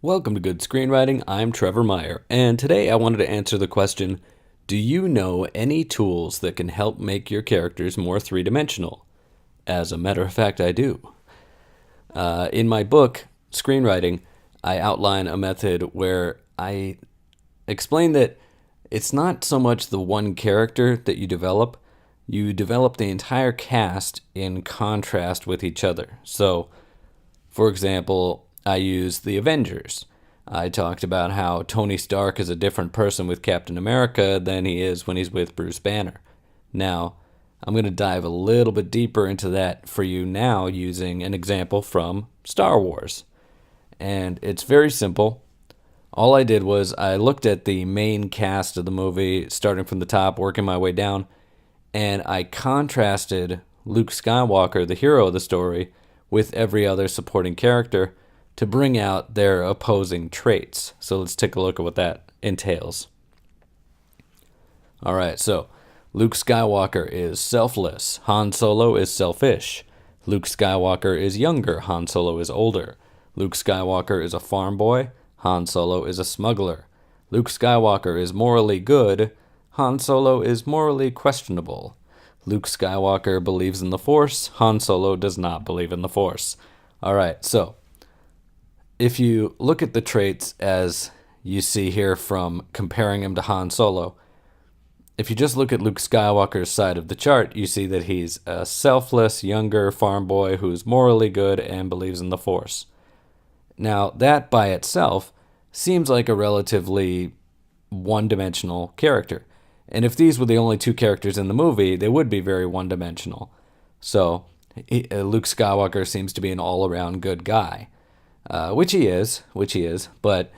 Welcome to Good Screenwriting. I'm Trevor Meyer, and today I wanted to answer the question, do you know any tools that can help make your characters more three-dimensional? As a matter of fact, I do. In my book, Screenwriting, I outline a method where I explain that it's not so much the one character that you develop the entire cast in contrast with each other. So, for example, I use the Avengers. I talked about how Tony Stark is a different person with Captain America than he is when he's with Bruce Banner. Now, I'm going to dive a little bit deeper into that for you now using an example from Star Wars. And it's very simple. All I did was I looked at the main cast of the movie, starting from the top, working my way down, and I contrasted Luke Skywalker, the hero of the story, with every other supporting character to bring out their opposing traits. So let's take a look at what that entails. All right, so Luke Skywalker is selfless. Han Solo is selfish. Luke Skywalker is younger. Han Solo is older. Luke Skywalker is a farm boy. Han Solo is a smuggler. Luke Skywalker is morally good. Han Solo is morally questionable. Luke Skywalker believes in the Force. Han Solo does not believe in the Force. All right, so if you look at the traits as you see here from comparing him to Han Solo, if you just look at Luke Skywalker's side of the chart, you see that he's a selfless, younger farm boy who's morally good and believes in the Force. Now, that by itself seems like a relatively one-dimensional character. And if these were the only two characters in the movie, they would be very one-dimensional. So, Luke Skywalker seems to be an all-around good guy, which he is, but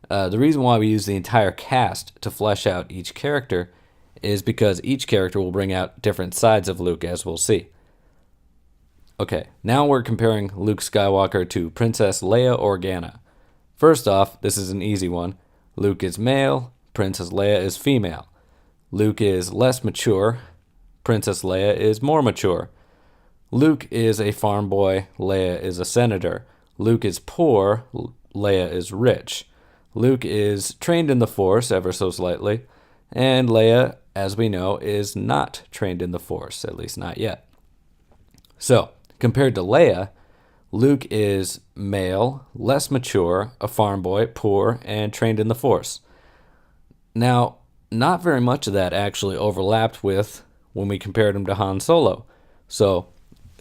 the reason why we use the entire cast to flesh out each character is because each character will bring out different sides of Luke, as we'll see. Okay, now we're comparing Luke Skywalker to Princess Leia Organa. First off, this is an easy one. Luke is male, Princess Leia is female. Luke is less mature, Princess Leia is more mature. Luke is a farm boy, Leia is a senator. Luke is poor, Leia is rich. Luke is trained in the Force ever so slightly, and Leia, as we know, is not trained in the Force, at least not yet. So, compared to Leia, Luke is male, less mature, a farm boy, poor, and trained in the Force. Now, not very much of that actually overlapped with when we compared him to Han Solo. So,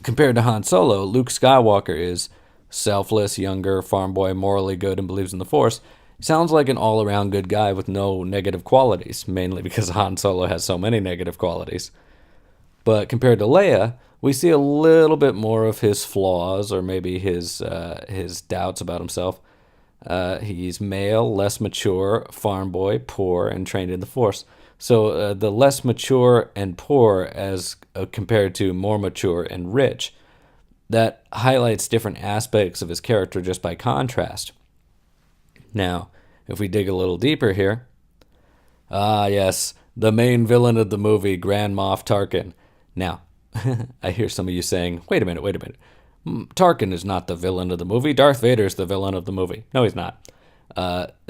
compared to Han Solo, Luke Skywalker is selfless, younger, farm boy, morally good, and believes in the Force. Sounds like an all-around good guy with no negative qualities, mainly because Han Solo has so many negative qualities. But compared to Leia, we see a little bit more of his flaws, or maybe his doubts about himself. He's male, less mature, farm boy, poor, and trained in the Force. So the less mature and poor as compared to more mature and rich, that highlights different aspects of his character just by contrast. Now, if we dig a little deeper here, yes, the main villain of the movie, Grand Moff Tarkin. Now, I hear some of you saying, wait a minute. Tarkin is not the villain of the movie. Darth Vader is the villain of the movie. No, he's not.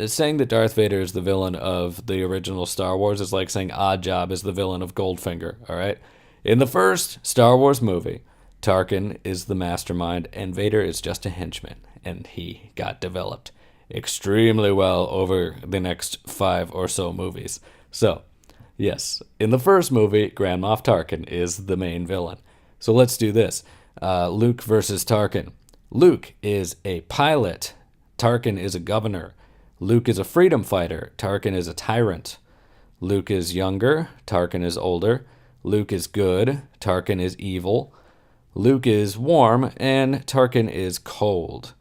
Saying that Darth Vader is the villain of the original Star Wars is like saying Oddjob is the villain of Goldfinger, all right? In the first Star Wars movie, Tarkin is the mastermind, and Vader is just a henchman, and he got developed extremely well over the next 5 or so movies. So, yes, in the first movie, Grand Moff Tarkin is the main villain. So let's do this. Luke versus Tarkin. Luke is a pilot. Tarkin is a governor. Luke is a freedom fighter. Tarkin is a tyrant. Luke is younger. Tarkin is older. Luke is good. Tarkin is evil. Luke is warm, and Tarkin is cold.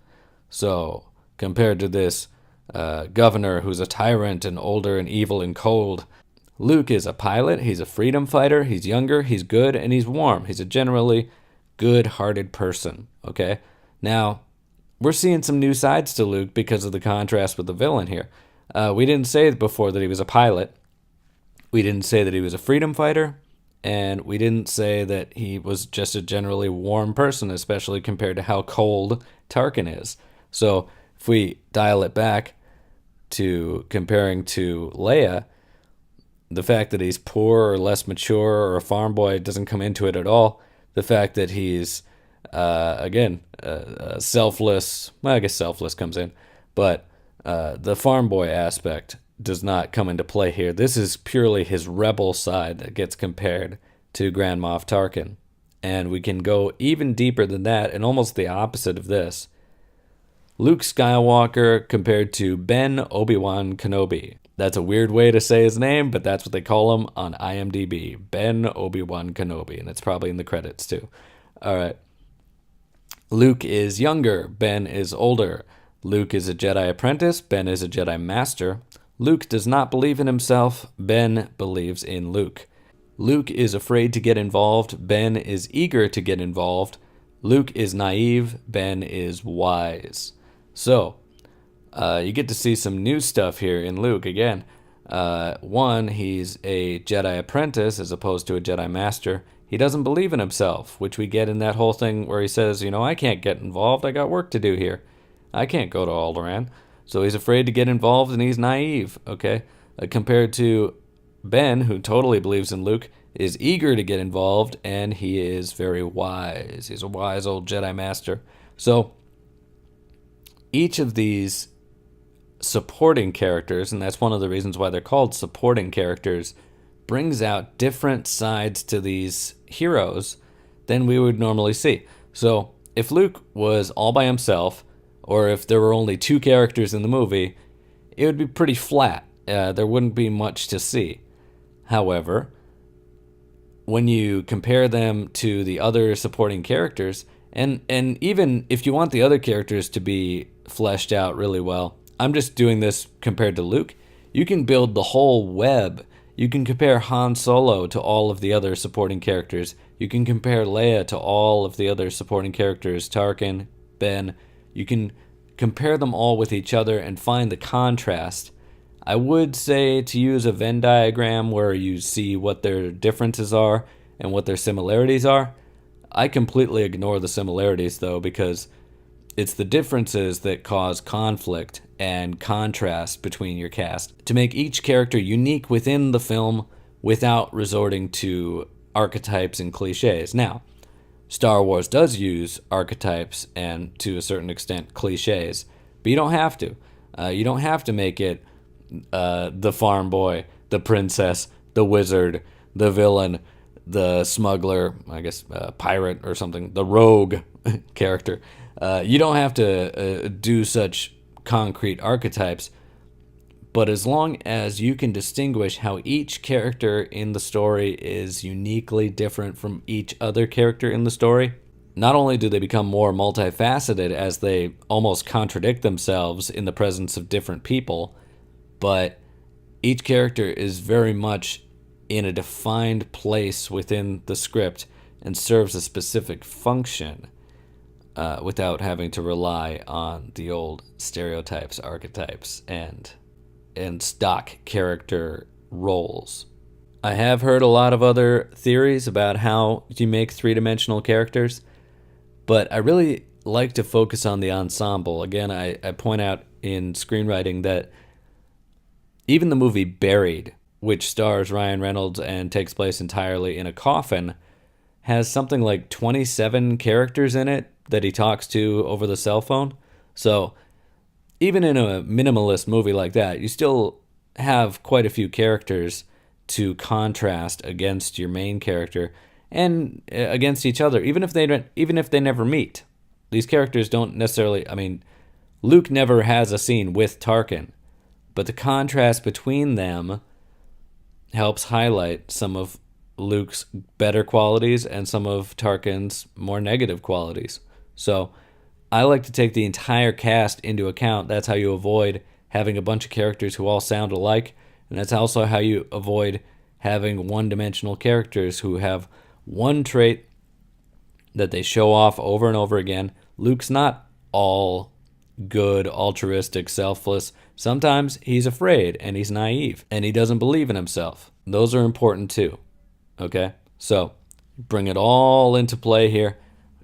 So, compared to this governor who's a tyrant and older and evil and cold, Luke is a pilot, he's a freedom fighter, he's younger, he's good, and he's warm. He's a generally good-hearted person, okay? Now, we're seeing some new sides to Luke because of the contrast with the villain here. We didn't say before that he was a pilot. We didn't say that he was a freedom fighter. And we didn't say that he was just a generally warm person, especially compared to how cold Tarkin is. So If we dial it back to comparing to Leia, the fact that he's poor or less mature or a farm boy doesn't come into it at all. The fact that he's, selfless, well, I guess selfless comes in, but the farm boy aspect does not come into play here. This is purely his rebel side that gets compared to Grand Moff Tarkin. And we can go even deeper than that and almost the opposite of this. Luke Skywalker compared to Ben Obi-Wan Kenobi. That's a weird way to say his name, but that's what they call him on IMDb. Ben Obi-Wan Kenobi, and it's probably in the credits too. All right. Luke is younger. Ben is older. Luke is a Jedi apprentice. Ben is a Jedi master. Luke does not believe in himself. Ben believes in Luke. Luke is afraid to get involved. Ben is eager to get involved. Luke is naive. Ben is wise. So, you get to see some new stuff here in Luke again. One, he's a Jedi apprentice as opposed to a Jedi master. He doesn't believe in himself, which we get in that whole thing where he says, I can't get involved. I got work to do here. I can't go to Alderaan. So he's afraid to get involved and he's naive, okay? Compared to Ben, who totally believes in Luke, is eager to get involved and he is very wise. He's a wise old Jedi master. So each of these supporting characters, and that's one of the reasons why they're called supporting characters, brings out different sides to these heroes than we would normally see. So if Luke was all by himself, or if there were only two characters in the movie, it would be pretty flat. There wouldn't be much to see. However, when you compare them to the other supporting characters, and even if you want the other characters to be fleshed out really well, I'm just doing this compared to Luke, you can build the whole web. You can compare Han Solo to all of the other supporting characters. You can compare Leia to all of the other supporting characters, Tarkin, Ben. You can compare them all with each other and find the contrast. I would say to use a Venn diagram where you see what their differences are and what their similarities are. I completely ignore the similarities, though, because it's the differences that cause conflict and contrast between your cast to make each character unique within the film without resorting to archetypes and cliches. Now, Star Wars does use archetypes and, to a certain extent, cliches, but you don't have to. You don't have to make it the farm boy, the princess, the wizard, the villain, the smuggler, I guess pirate or something, the rogue character. You don't have to do such concrete archetypes, but as long as you can distinguish how each character in the story is uniquely different from each other character in the story, not only do they become more multifaceted as they almost contradict themselves in the presence of different people, but each character is very much in a defined place within the script and serves a specific function without having to rely on the old stereotypes, archetypes, and stock character roles. I have heard a lot of other theories about how you make three-dimensional characters, but I really like to focus on the ensemble. Again, I point out in screenwriting that even the movie Buried, which stars Ryan Reynolds and takes place entirely in a coffin, has something like 27 characters in it that he talks to over the cell phone. So even in a minimalist movie like that, you still have quite a few characters to contrast against your main character and against each other, even if they never meet. These characters don't necessarily, Luke never has a scene with Tarkin, but the contrast between them helps highlight some of Luke's better qualities and some of Tarkin's more negative qualities. So I like to take the entire cast into account. That's how you avoid having a bunch of characters who all sound alike, and that's also how you avoid having one-dimensional characters who have one trait that they show off over and over again. Luke's not all good, altruistic, selfless. Sometimes he's afraid and he's naive and he doesn't believe in himself. Those are important too. Okay? So bring it all into play here.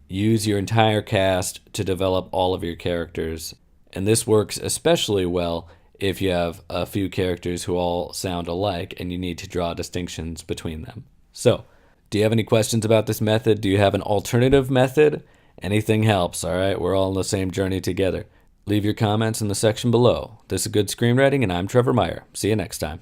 Use your entire cast to develop all of your characters And this works especially well if you have a few characters who all sound alike and you need to draw distinctions between them. So, do you have any questions about this method? Do you have an alternative method? Anything helps, all right? We're all on the same journey together. Leave your comments in the section below. This is Good Screenwriting, and I'm Trevor Meyer. See you next time.